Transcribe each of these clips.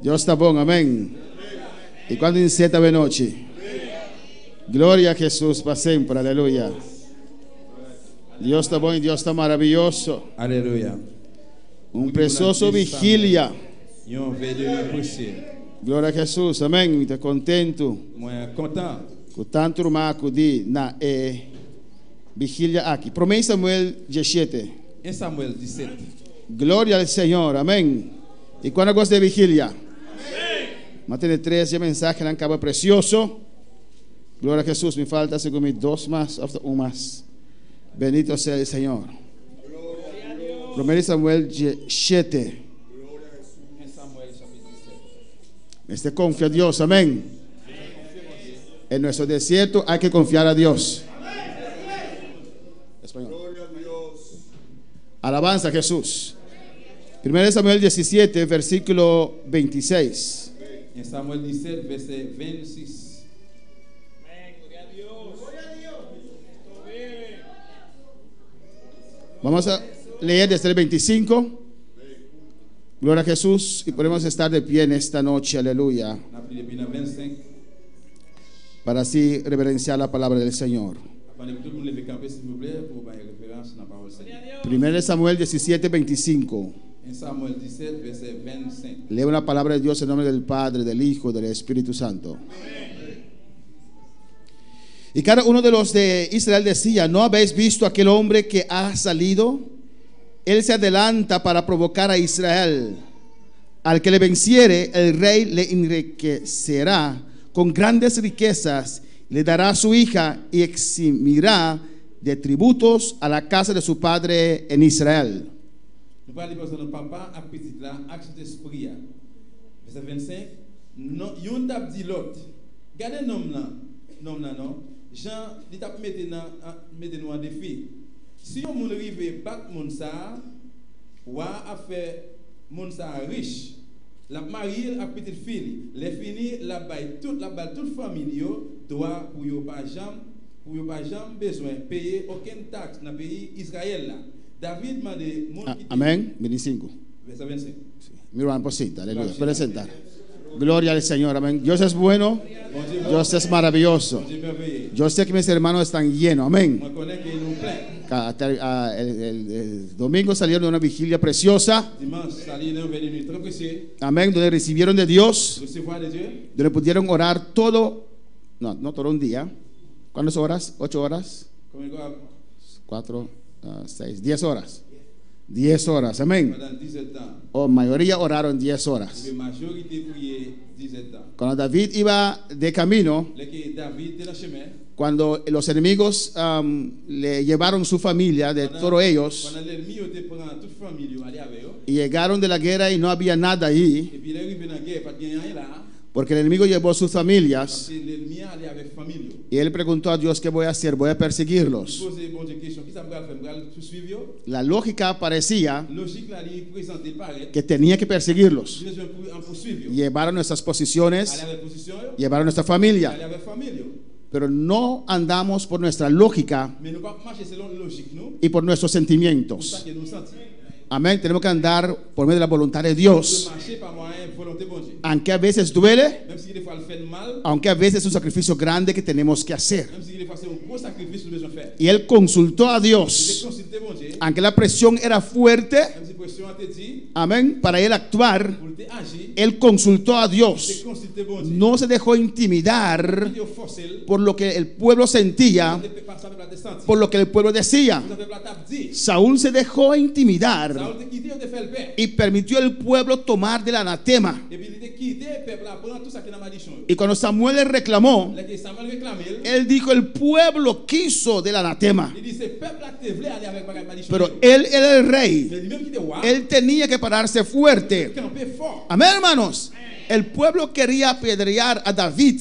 Dios está bueno, amén. ¿Y cuando inseta de noche? Gloria a Jesús para siempre, aleluya. Dios está bueno y Dios está maravilloso. Aleluya. Un precioso vigilia. Gloria a Jesús, amén. Estou contento. Com tanto rumaco de na vigilia aqui. Promete Samuel 17. Em Samuel 17. Glória ao Senhor, amém. E quando eu gosto de vigilia? Mateus 13, mensaje não acaba precioso. Glória a Jesus, me falta segundo 2 más, um más. Bendito seja o Senhor. Promete Samuel 17. Este confía a Dios, amén. En nuestro desierto hay que confiar a Dios. Español. Alabanza a Jesús. 1 Samuel 17, versículo 26. En Samuel 17, verset 26. Vamos a leer desde el 25. Gloria a Jesús. Y podemos estar de pie en esta noche, aleluya, para así reverenciar la palabra del Señor. 1 Samuel 17, 25. En Samuel 17, verset 25. Leo la palabra de Dios en nombre del Padre, del Hijo, del Espíritu Santo. Y cada uno de los de Israel decía: ¿no habéis visto aquel hombre que ha salido? Él se adelanta para provocar a Israel. Al que le venciere, el rey le enriquecerá con grandes riquezas, le dará a su hija y eximirá de tributos a la casa de su padre en Israel. Nous parlons de notre papa à petit là, action d'esprit. Verset 25. Non, yon tap dit l'autre. Gardez nom là, non. Jean, il tap mette nous en défi. Si on moun rive bat moun sa, ou a fait moun sa riche, la marier à petite fille, les fini la baille toute famille yo doit pour yo pas jamais besoin payer aucune taxe dans le pays Israël là. David m'a dit amén. 25. Verset 25. Mira una cosita, aleluya. Puede sentar. Gloria al Señor, amén. Dios es bueno, Dios es maravilloso. Yo sé que mis hermanos están llenos, amén. El domingo salieron de una vigilia preciosa, amén, donde recibieron de Dios, donde pudieron orar todo, no todo un día. ¿Cuántas horas? 8 horas, 4, 6, 10 horas. 10 horas, amén. O mayoría oraron 10 horas. Cuando David iba de camino, cuando los enemigos le llevaron su familia de todos ellos y llegaron de la guerra y no había nada ahí, porque el enemigo llevó sus familias, y él preguntó a Dios: ¿qué voy a hacer? Voy a perseguirlos. La lógica parecía que tenía que perseguirlos. Llevaron nuestras posiciones, llevaron nuestra familia, pero no andamos por nuestra lógica y por nuestros sentimientos. Amén. Tenemos que andar por medio de la voluntad de Dios. Aunque a veces duele, aunque a veces es un sacrificio grande que tenemos que hacer. Y él consultó a Dios. Aunque la presión era fuerte, amén, para él actuar, él consultó a Dios. No se dejó intimidar por lo que el pueblo sentía, por lo que el pueblo decía. Saúl se dejó intimidar y permitió al pueblo tomar del anatema. Y cuando Samuel le reclamó, él dijo: el pueblo quiso del anatema, pero él era el rey. Él tenía que pararse fuerte. Amén, hermanos. El pueblo quería apedrear a David.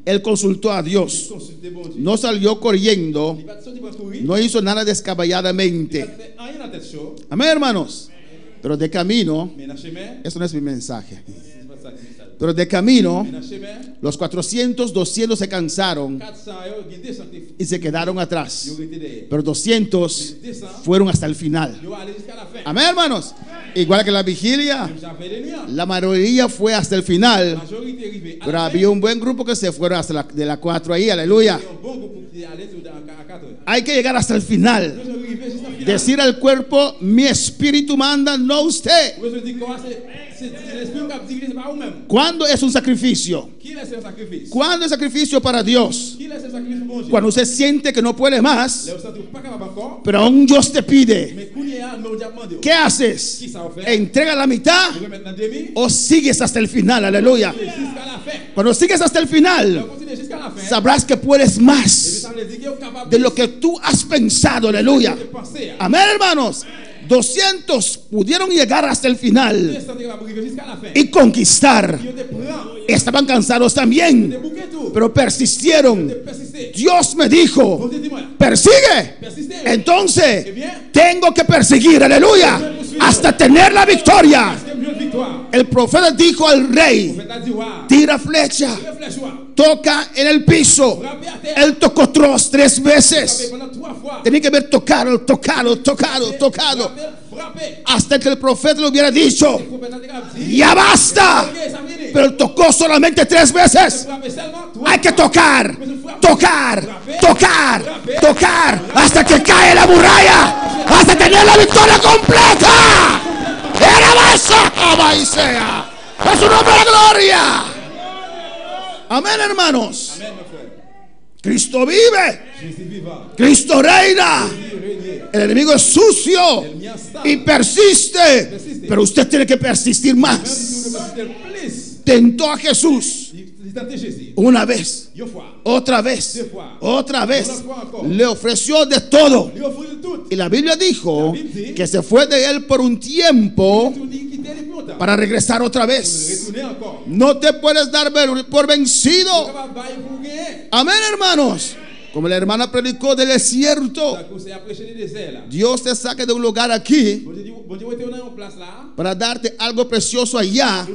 Él consultó a Dios. No salió corriendo. No hizo nada descabelladamente. Amén, hermanos. Pero de camino, eso no es mi mensaje. Pero de camino, los 400, 200 se cansaron y se quedaron atrás. Pero 200 fueron hasta el final. Amén, hermanos. Igual que la vigilia, la mayoría fue hasta el final. Pero había un buen grupo que se fueron hasta de las 4 ahí, aleluya. Hay que llegar hasta el final. Decir al cuerpo, mi espíritu manda, no usted. ¿Cuándo es un sacrificio? ¿Cuándo es sacrificio para Dios? Cuando usted siente que no puede más, pero aún Dios te pide. ¿Qué haces? ¿Entrega la mitad o sigues hasta el final? Aleluya. Cuando sigues hasta el final, sabrás que puedes más de lo que tú has pensado. Aleluya. Amén, hermanos. 200 pudieron llegar hasta el final y conquistar. Estaban cansados también, pero persistieron. Dios me dijo, persigue. Entonces tengo que perseguir, aleluya, hasta tener la victoria. El profeta dijo al rey, tira flecha, toca en el piso. Él tocó 3 veces. Tenía que haber tocado, hasta que el profeta le hubiera dicho, ya basta. Pero tocó solamente 3 veces. Hay que tocar hasta que cae la muralla, hasta tener la victoria completa. ¡A su nombre la gloria! Amén, hermanos. Cristo vive. Cristo reina. El enemigo es sucio y persiste, pero usted tiene que persistir más. Tentó a Jesús una vez, otra vez, le ofreció de todo. Y la Biblia dijo que se fue de él por un tiempo para regresar otra vez. No te puedes dar por vencido. Amén, hermanos. Como la hermana predicó del desierto, Dios te saca de un lugar aquí para darte algo precioso allá.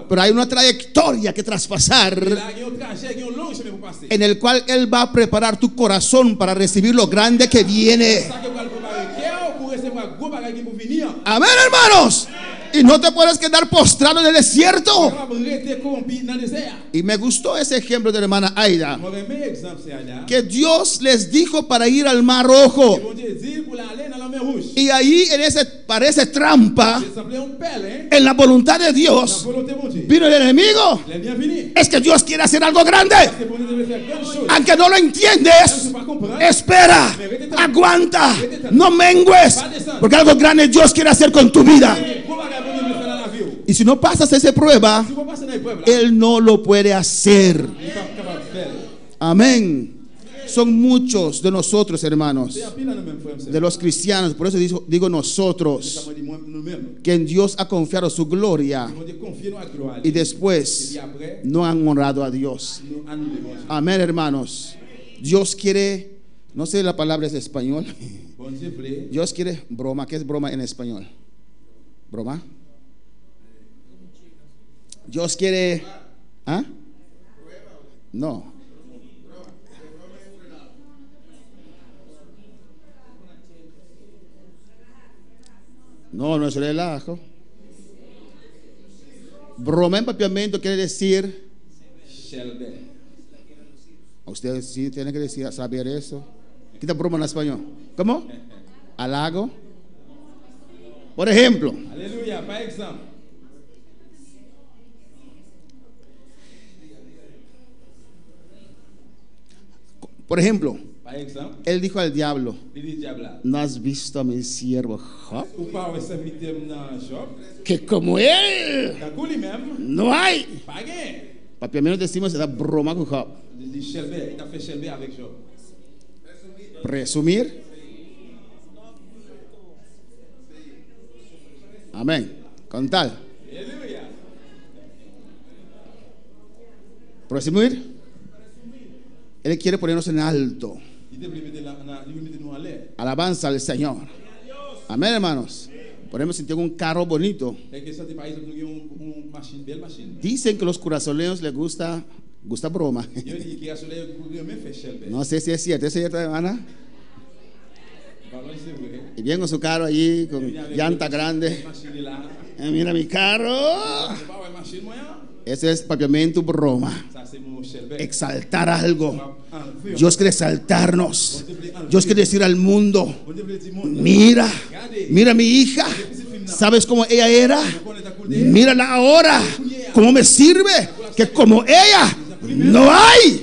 Pero hay una trayectoria que traspasar, en el cual Él va a preparar tu corazón para recibir lo grande que viene. Amén, hermanos. Y no te puedes quedar postrado en el desierto. Y me gustó ese ejemplo de la hermana Aida, que Dios les dijo para ir al Mar Rojo. Y ahí parece trampa. En la voluntad de Dios vino el enemigo. Es que Dios quiere hacer algo grande. Aunque no lo entiendes, espera, aguanta, no mengues, porque algo grande Dios quiere hacer con tu vida. Y si no pasas esa prueba, Él no lo puede hacer. Amén. Son muchos de nosotros, hermanos, de los cristianos, por eso digo nosotros, que en Dios ha confiado su gloria y después no han honrado a Dios. Amén, hermanos. Dios quiere, no sé la palabra es español. Dios quiere broma. ¿Qué es broma en español? ¿Broma? Dios quiere, ¿ah? No. No es relajo. Broma en papiamento quiere decir. Usted sí tiene que decir, saber eso. ¿Qué tal broma en español? ¿Cómo? Halago. Por ejemplo. Aleluya, para ejemplo. Por ejemplo, él dijo al diablo, ¿no has visto a mi siervo Job? Que como él no hay. Papi, a mí nos decimos esa broma con Job. Presumir. Amén. Con tal. Presumir. Él quiere ponernos en alto. Alabanza al Señor. Amén, hermanos. Podemos sentir un carro bonito. Dicen que los curazoleños les gusta broma. No sé si es cierto, hermana. Y viene con su carro allí, con llanta grande. Mira mi carro. Ese es papiamento broma. Exaltar algo. Dios quiere exaltarnos. Dios quiere decir al mundo: mira, mira mi hija. ¿Sabes cómo ella era? Mírala ahora. ¿Cómo me sirve? Que como ella no hay.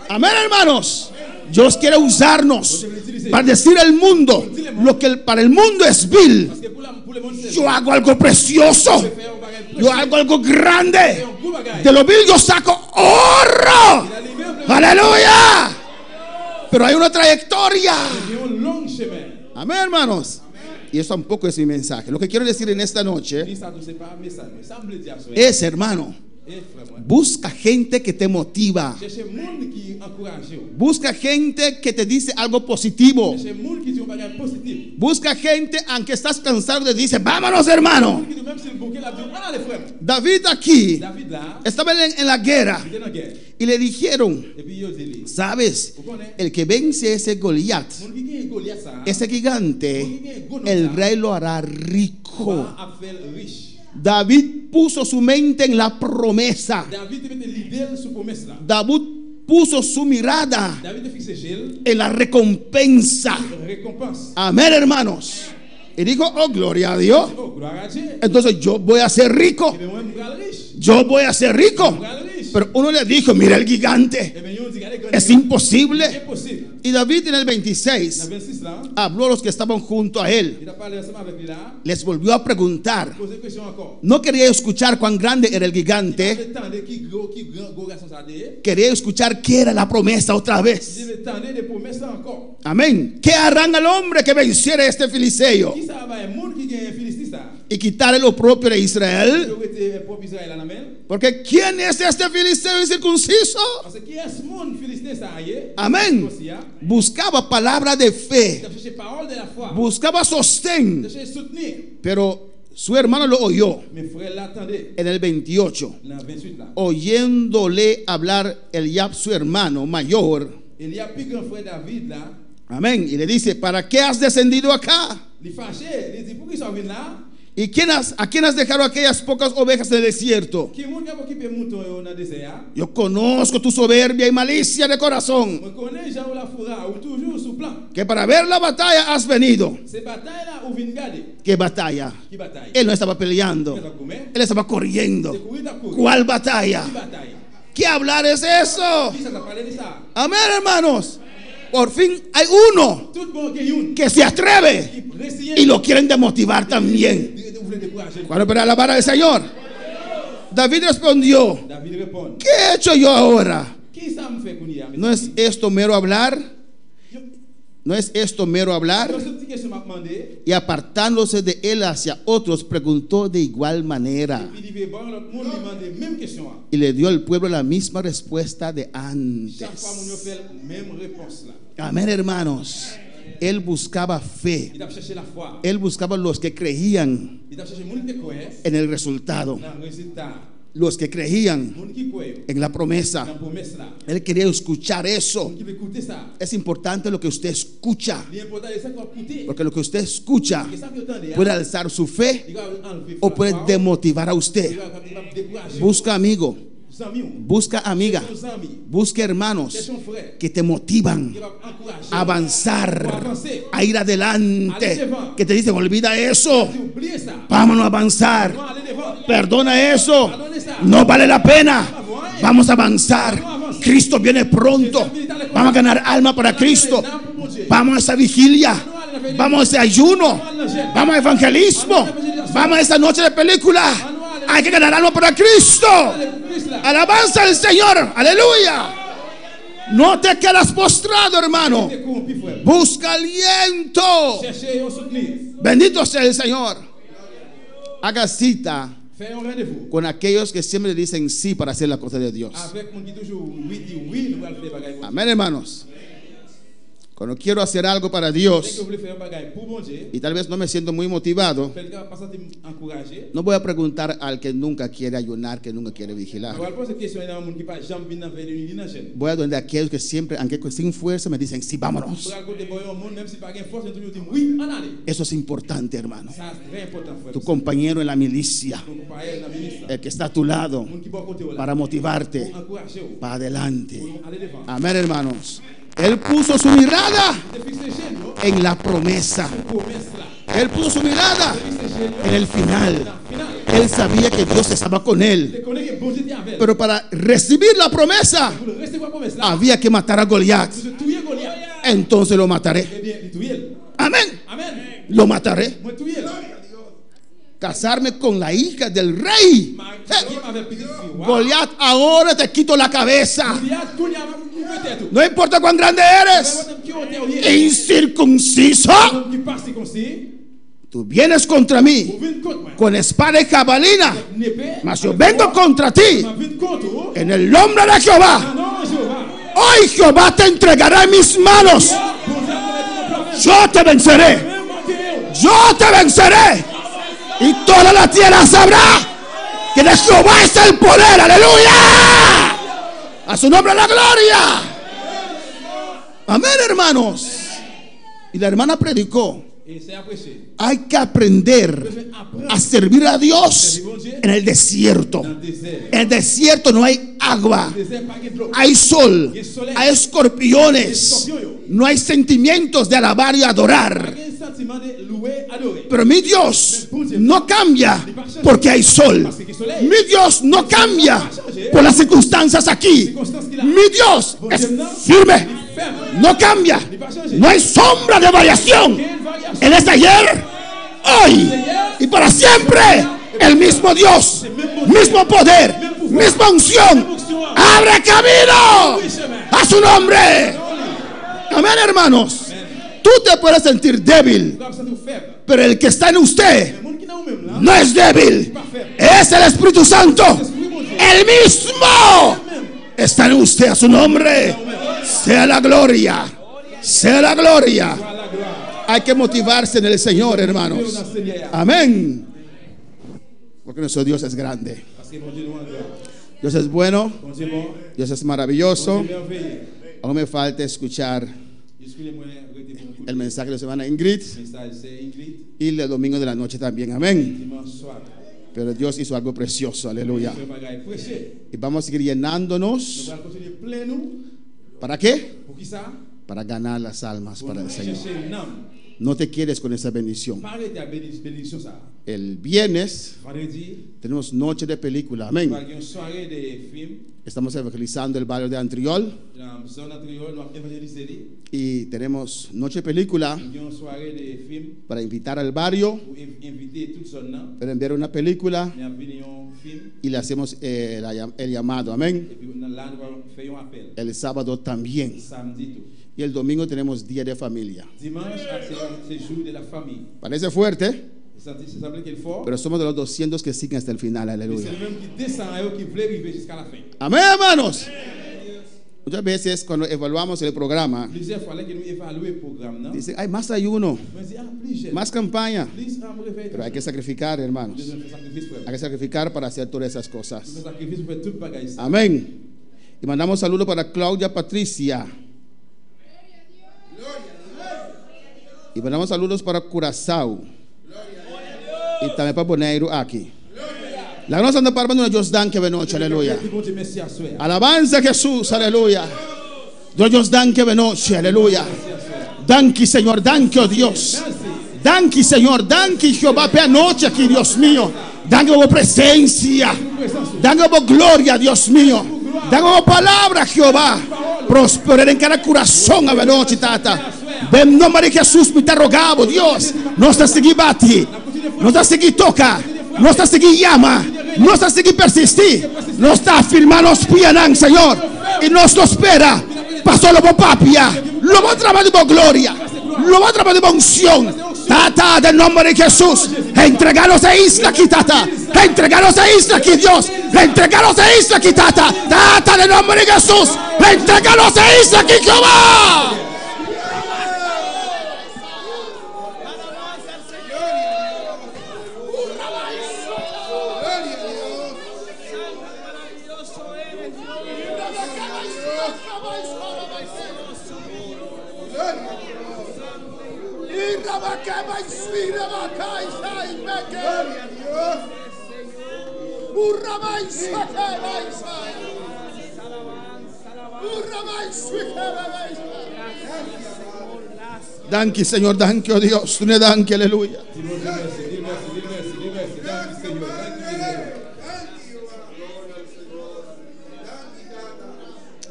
Amén, hermanos. Dios quiere usarnos para decir al mundo lo que para el mundo es vil. Yo hago algo precioso. Yo hago algo grande. De lo vil yo saco oro. Aleluya. Pero hay una trayectoria. Amén, hermanos. Y eso tampoco es mi mensaje. Lo que quiero decir en esta noche es, hermano, busca gente que te motiva. Busca gente que te dice algo positivo. Busca gente, aunque estás cansado, te dice: vámonos, hermano. David aquí estaba en la guerra y le dijeron: sabes, el que vence ese Goliat, ese gigante, el rey lo hará rico. David puso su mente en la promesa. David puso su mirada en la recompensa. Amén, hermanos. Y dijo: oh, gloria a Dios. Entonces yo voy a ser rico. Yo voy a ser rico. Pero uno le dijo: mira el gigante, es imposible. Y David en el 26 habló a los que estaban junto a él. Les volvió a preguntar. No quería escuchar cuán grande era el gigante. Quería escuchar qué era la promesa otra vez. Amén. ¿Qué harán al hombre que venciera a este filisteo y quitarle lo propio de Israel? Porque ¿quién es este filisteo incircunciso? Amén. Buscaba palabra de fe, buscaba sostén. Pero su hermano lo oyó. En el 28, oyéndole hablar Eliab, su hermano mayor. Amén. Y le dice: ¿para qué has descendido acá? ¿Y a quién has dejado aquellas pocas ovejas del desierto? Yo conozco tu soberbia y malicia de corazón, que para ver la batalla has venido. ¿Qué batalla? Él no estaba peleando, él estaba corriendo. ¿Cuál batalla? ¿Qué hablar es eso? Amén, hermanos. Por fin hay uno que se atreve y lo quieren demotivar también. ¿Cuál es la vara del Señor? David respondió: ¿qué he hecho yo ahora? ¿No es esto mero hablar? ¿No es esto mero hablar? Y apartándose de él hacia otros, preguntó de igual manera. Y le dio al pueblo la misma respuesta de antes. Amén, hermanos. Él buscaba fe. Él buscaba los que creían en el resultado, los que creían en la promesa. Él quería escuchar eso. Es importante lo que usted escucha, porque lo que usted escucha puede alzar su fe o puede demotivar a usted. Busca amigo, busca amiga, busca hermanos que te motivan a avanzar, a ir adelante, que te dicen: olvida eso, vámonos a avanzar, perdona eso, no vale la pena, vamos a avanzar, Cristo viene pronto, vamos a ganar alma para Cristo, vamos a esa vigilia, vamos a ese ayuno, vamos a evangelismo, vamos a esa noche de película. Hay que ganar alma para Cristo. Alabanza al Señor. Aleluya. No te quedas postrado, hermano. Busca aliento. Bendito sea el Señor. Haga cita con aquellos que siempre dicen sí para hacer la cosa de Dios. Amén, hermanos. Cuando quiero hacer algo para Dios y tal vez no me siento muy motivado, no voy a preguntar al que nunca quiere ayunar, que nunca quiere vigilar. Voy a donde aquellos que siempre, aunque sin fuerza, me dicen, sí, vámonos. Eso es importante, hermano. Tu compañero en la milicia, el que está a tu lado, para motivarte para adelante. Amén, hermanos. Él puso su mirada en la promesa. Él puso su mirada en el final. Él sabía que Dios estaba con él. Pero para recibir la promesa había que matar a Goliat. Entonces lo mataré. Amén. Lo mataré. Casarme con la hija del rey. Goliat, ahora te quito la cabeza. No importa cuán grande eres, incircunciso, tú vienes contra mí con espada y jabalina, mas yo vengo contra ti en el nombre de Jehová. Hoy Jehová te entregará en mis manos. Yo te venceré. Yo te venceré. Y toda la tierra sabrá que de Jehová es el poder. Aleluya. A su nombre la gloria. Amén, hermanos. Y la hermana predicó. Hay que aprender a servir a Dios en el desierto. En el desierto no hay agua, hay sol, hay escorpiones, no hay sentimientos de alabar y adorar. Pero mi Dios no cambia porque hay sol. Mi Dios no cambia por las circunstancias aquí. Mi Dios es firme, no cambia. No hay sombra de variación. Él es ayer, hoy y para siempre el mismo Dios, mismo poder, misma unción. Abre camino a su nombre. Amén, hermanos. Tú te puedes sentir débil, pero el que está en usted no es débil. Es el Espíritu Santo. El mismo está en usted. A su nombre sea la gloria. Sea la gloria. Hay que motivarse en el Señor, hermanos. Amén. Porque nuestro Dios es grande. Dios es bueno. Dios es maravilloso. Aún me falta escuchar el mensaje de la semana Ingrid y el domingo de la noche también. Amén. Pero Dios hizo algo precioso. Aleluya. Y vamos a seguir llenándonos. ¿Para qué? Para ganar las almas para el Señor. No te quedes con esa bendición. El viernes tenemos noche de película. Amén. Estamos evangelizando el barrio de Antriol. Y tenemos noche de película para invitar al barrio, para enviar una película y le hacemos el llamado. Amén. El sábado también. Y el domingo tenemos día de familia. Parece fuerte, pero somos de los 200 que siguen hasta el final. Aleluya. Amén, hermanos. Muchas veces cuando evaluamos el programa, dice, hay más ayuno, más campaña. Pero hay que sacrificar, hermanos. Hay que sacrificar para hacer todas esas cosas. Amén. Y mandamos saludos para Claudia Patricia. Y mandamos saludos para Curazao. Y también para Bonaire aquí. La gran santa palma de Dios dan que venoche, aleluya. Alabanza a Jesús, aleluya. Dios dan que venoche, aleluya. Danki, Señor, danki, oh Dios. Danki, Señor, danki, Jehová, per noche aquí, Dios mío. Danki por presencia. Danki por gloria, Dios mío. Danki por palabra, Jehová. Prosperar en cada corazón a venoche, tata. En nombre de Jesús, me te rogamos, Dios. Nos te seguí bati. Nos te seguí toca. Nos te seguí llama. Nos te seguí persistir. Nos te afirmando pianan, Señor. Y nos lo espera. Pasó lo papia. Lo va a trabajar de gloria. Lo va a trabajar de unción. Tata, del nombre de Jesús. Entregaros a isla aquí, tata. Entregaros a isla aquí, Dios. Entregaros a isla aquí, tata. Tata, del nombre de Jesús. Entregaros a isla aquí, Jehová. Danke, Señor, danke, oh Dios, tú le danke, aleluya.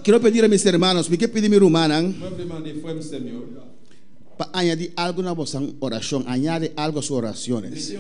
Quiero pedir a mis hermanos, me quiero pedir mi rumana para añadir algo a vuestra oración, añade algo a sus oraciones.